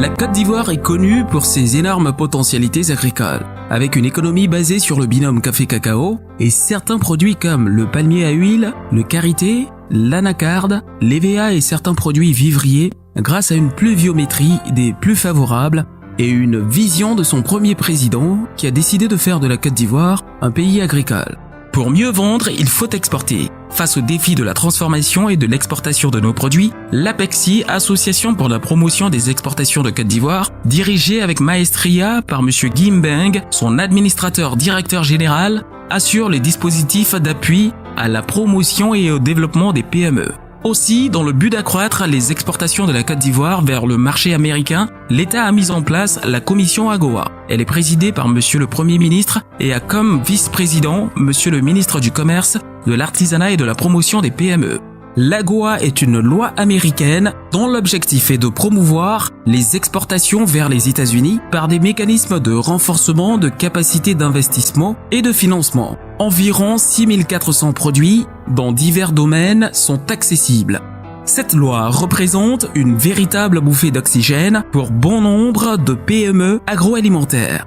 La Côte d'Ivoire est connue pour ses énormes potentialités agricoles, avec une économie basée sur le binôme café-cacao et certains produits comme le palmier à huile, le karité, l'anacarde, l'EVA et certains produits vivriers grâce à une pluviométrie des plus favorables et une vision de son premier président qui a décidé de faire de la Côte d'Ivoire un pays agricole. Pour mieux vendre, il faut exporter. Face au défi de la transformation et de l'exportation de nos produits, l'APEXI, Association pour la promotion des exportations de Côte d'Ivoire, dirigée avec maestria par M. Guy Mbeng, son administrateur directeur général, assure les dispositifs d'appui à la promotion et au développement des PME. Aussi, dans le but d'accroître les exportations de la Côte d'Ivoire vers le marché américain, l'État a mis en place la commission AGOA. Elle est présidée par Monsieur le Premier ministre et a comme vice-président Monsieur le ministre du Commerce, de l'Artisanat et de la promotion des PME. L'AGOA est une loi américaine dont l'objectif est de promouvoir les exportations vers les États-Unis par des mécanismes de renforcement de capacité d'investissement et de financement. Environ 6400 produits dans divers domaines sont accessibles. Cette loi représente une véritable bouffée d'oxygène pour bon nombre de PME agroalimentaires.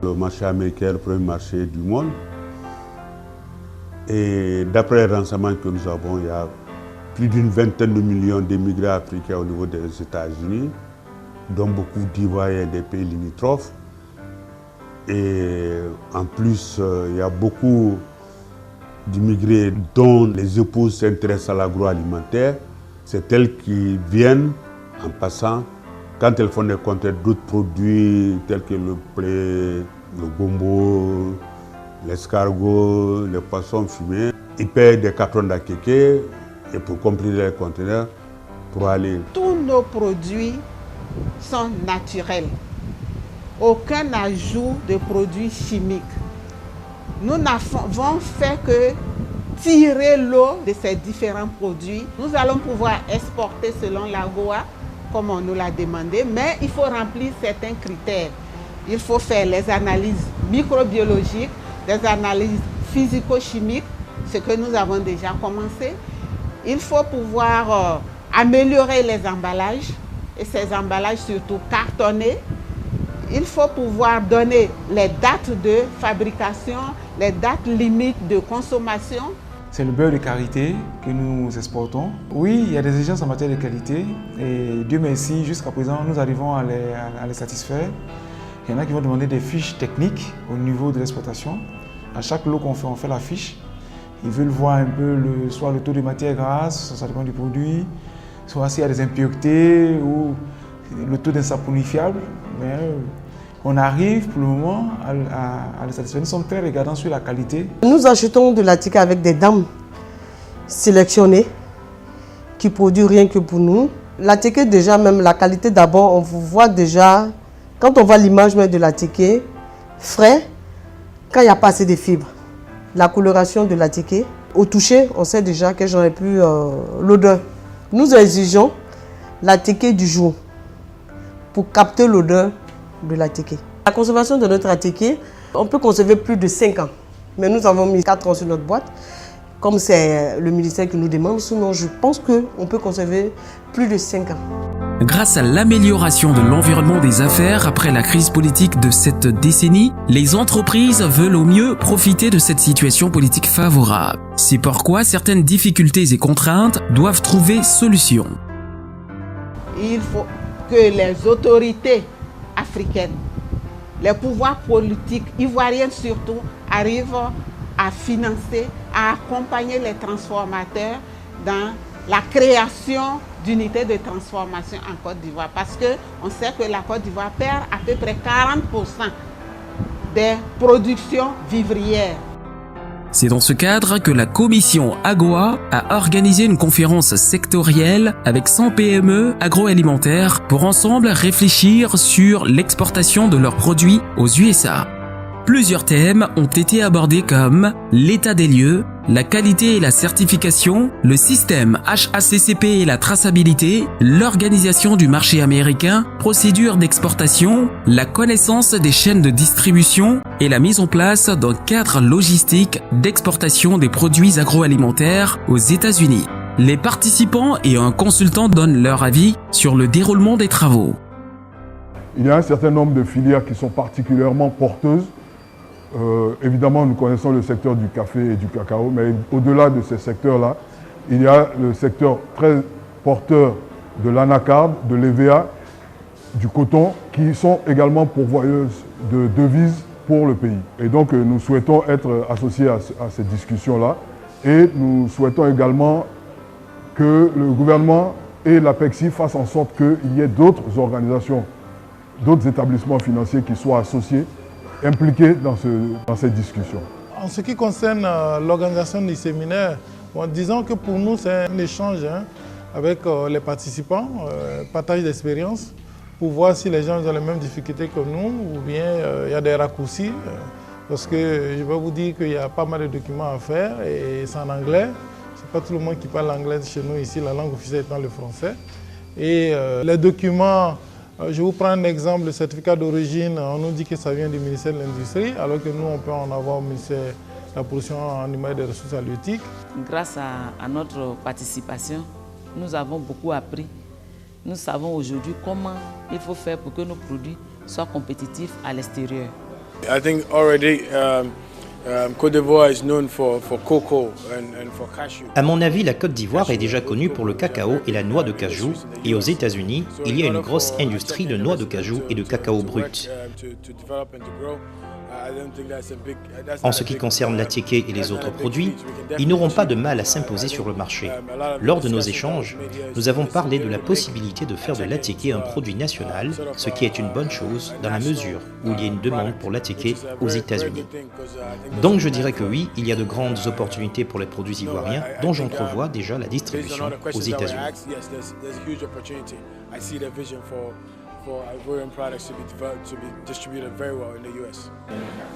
Le marché américain est le premier marché du monde. Et d'après les renseignements que nous avons, il y a plus d'une vingtaine de millions d'immigrés africains au niveau des États-Unis, dont beaucoup d'Ivoiriens des pays limitrophes. Et en plus, il y a beaucoup d'immigrés dont les épouses s'intéressent à l'agroalimentaire. C'est elles qui viennent en passant quand elles font des contrôles d'autres produits tels que le blé, le gombo, l'escargot, les poissons fumés. Ils payent des cartons d'akéké et pour compléter les conteneurs pour aller. Tous nos produits sont naturels. Aucun ajout de produits chimiques. Nous n'avons fait que tirer l'eau de ces différents produits. Nous allons pouvoir exporter selon l'AGOA, comme on nous l'a demandé, mais il faut remplir certains critères. Il faut faire les analyses microbiologiques, des analyses physico-chimiques, ce que nous avons déjà commencé. Il faut pouvoir améliorer les emballages, et ces emballages surtout cartonnés. Il faut pouvoir donner les dates de fabrication, les dates limites de consommation. C'est le beurre de karité que nous exportons. Oui, il y a des exigences en matière de qualité et Dieu merci, jusqu'à présent, nous arrivons à les satisfaire. Il y en a qui vont demander des fiches techniques au niveau de l'exploitation. À chaque lot qu'on fait, on fait la fiche. Ils veulent voir un peu soit le taux de matière grasse, ça dépend du produit, soit s'il y a des impuretés ou le taux d'insaponifiable. Mais on arrive pour le moment à les satisfaire. Nous sommes très regardants sur la qualité. Nous achetons de l'attiqué avec des dames sélectionnées qui produisent rien que pour nous. L'attiqué déjà, même la qualité d'abord, on vous voit déjà, quand on voit l'image même de l'attiqué, frais, quand il n'y a pas assez de fibres. La coloration de l'attiqué, au toucher, on sait déjà que j'aurais pu l'odeur. Nous exigeons l'attiqué du jour pour capter l'odeur de l'attiqué. La conservation de notre attiqué, on peut conserver plus de 5 ans. Mais nous avons mis 4 ans sur notre boîte, comme c'est le ministère qui nous demande. Sinon, je pense qu'on peut conserver plus de 5 ans. Grâce à l'amélioration de l'environnement des affaires après la crise politique de cette décennie, les entreprises veulent au mieux profiter de cette situation politique favorable. C'est pourquoi certaines difficultés et contraintes doivent trouver solution. Il faut que les autorités africaines, les pouvoirs politiques ivoiriens surtout, arrivent à financer, à accompagner les transformateurs dans la création d'unités de transformation en Côte d'Ivoire. Parce qu'on sait que la Côte d'Ivoire perd à peu près 40% des productions vivrières. C'est dans ce cadre que la commission AGOA a organisé une conférence sectorielle avec 100 PME agroalimentaires pour ensemble réfléchir sur l'exportation de leurs produits aux USA. Plusieurs thèmes ont été abordés comme l'état des lieux, la qualité et la certification, le système HACCP et la traçabilité, l'organisation du marché américain, procédure d'exportation, la connaissance des chaînes de distribution et la mise en place d'un cadre logistique d'exportation des produits agroalimentaires aux États-Unis. Les participants et un consultant donnent leur avis sur le déroulement des travaux. Il y a un certain nombre de filières qui sont particulièrement porteuses. Évidemment, nous connaissons le secteur du café et du cacao, mais au-delà de ces secteurs-là, il y a le secteur très porteur de l'anacarde, de l'EVA, du coton, qui sont également pourvoyeuses de devises pour le pays. Et donc, nous souhaitons être associés à cette discussion-là. Et nous souhaitons également que le gouvernement et l'APEXI fassent en sorte qu'il y ait d'autres organisations, d'autres établissements financiers qui soient associés, impliqués dans cette discussion. En ce qui concerne l'organisation du séminaire, disons que pour nous c'est un échange avec les participants, partage d'expérience, pour voir si les gens ont les mêmes difficultés que nous ou bien il y a des raccourcis. Parce que je vais vous dire qu'il y a pas mal de documents à faire et c'est en anglais. Ce n'est pas tout le monde qui parle anglais chez nous ici, la langue officielle étant le français. Et les documents, je vous prends un exemple, le certificat d'origine, on nous dit que ça vient du ministère de l'Industrie, alors que nous on peut en avoir au ministère de la Production animale et des ressources halieutiques. Grâce à notre participation, nous avons beaucoup appris. Nous savons aujourd'hui comment il faut faire pour que nos produits soient compétitifs à l'extérieur. I think already Côte d'Ivoire is known for cocoa and for cashew. À mon avis, la Côte d'Ivoire est déjà connue pour le cacao et la noix de cajou, et aux États-Unis, il y a une grosse industrie de noix de cajou et de cacao brut. En ce qui concerne l'attiéké et les autres produits, ils n'auront pas de mal à s'imposer sur le marché. Lors de nos échanges, nous avons parlé de la possibilité de faire de l'attiéké un produit national, ce qui est une bonne chose dans la mesure où il y a une demande pour l'attiéké aux États-Unis. Donc je dirais que oui, il y a de grandes opportunités pour les produits ivoiriens, dont j'entrevois déjà la distribution aux États-Unis.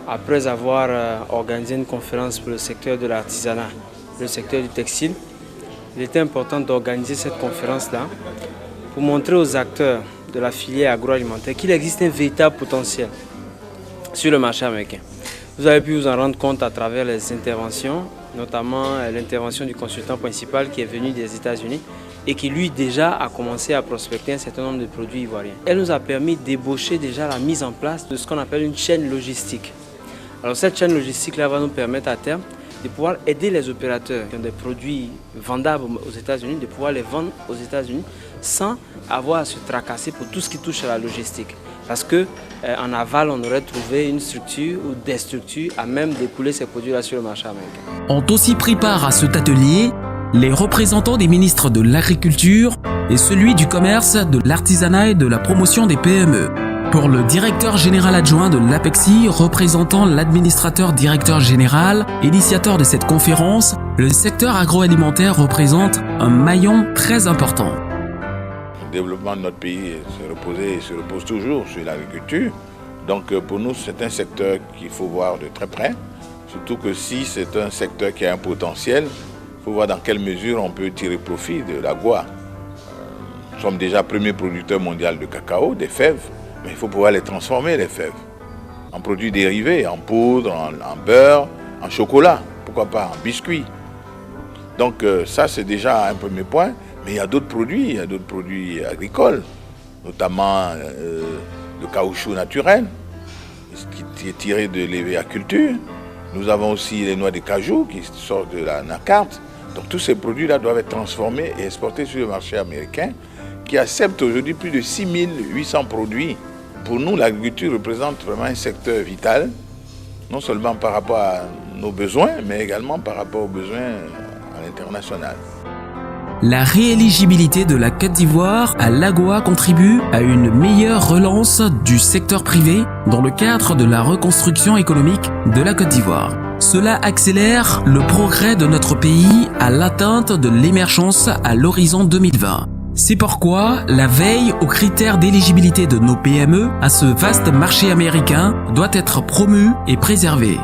Après avoir organisé une conférence pour le secteur de l'artisanat, le secteur du textile, il était important d'organiser cette conférence-là pour montrer aux acteurs de la filière agroalimentaire qu'il existe un véritable potentiel sur le marché américain. Vous avez pu vous en rendre compte à travers les interventions, notamment l'intervention du consultant principal qui est venu des États-Unis et qui lui déjà a commencé à prospecter un certain nombre de produits ivoiriens. Elle nous a permis d'ébaucher déjà la mise en place de ce qu'on appelle une chaîne logistique. Alors cette chaîne logistique-là va nous permettre à terme de pouvoir aider les opérateurs qui ont des produits vendables aux États-Unis, de pouvoir les vendre aux États-Unis sans avoir à se tracasser pour tout ce qui touche à la logistique. Parce qu'en aval, on aurait trouvé une structure ou des structures à même d'écouler ces produits-là sur le marché américain. Ont aussi pris part à cet atelier les représentants des ministres de l'Agriculture et celui du Commerce, de l'Artisanat et de la Promotion des PME. Pour le directeur général adjoint de l'APEXI, représentant l'administrateur directeur général, initiateur de cette conférence, le secteur agroalimentaire représente un maillon très important. Le développement de notre pays se repose toujours sur l'agriculture. Donc pour nous, c'est un secteur qu'il faut voir de très près. Surtout que si c'est un secteur qui a un potentiel, il faut voir dans quelle mesure on peut tirer profit de la GOA. Nous sommes déjà premier producteur mondial de cacao, des fèves, mais il faut pouvoir les transformer, les fèves, en produits dérivés, en poudre, en beurre, en chocolat, pourquoi pas, en biscuits. Donc ça, c'est déjà un premier point. Mais il y a d'autres produits agricoles, notamment le caoutchouc naturel, qui est tiré de l'EVA-culture. Nous avons aussi les noix de cajou qui sortent de l'anacarde. Donc tous ces produits-là doivent être transformés et exportés sur le marché américain, qui accepte aujourd'hui plus de 6800 produits. Pour nous, l'agriculture représente vraiment un secteur vital, non seulement par rapport à nos besoins, mais également par rapport aux besoins à l'international. La rééligibilité de la Côte d'Ivoire à l'AGOA contribue à une meilleure relance du secteur privé dans le cadre de la reconstruction économique de la Côte d'Ivoire. Cela accélère le progrès de notre pays à l'atteinte de l'émergence à l'horizon 2020. C'est pourquoi la veille aux critères d'éligibilité de nos PME à ce vaste marché américain doit être promue et préservée.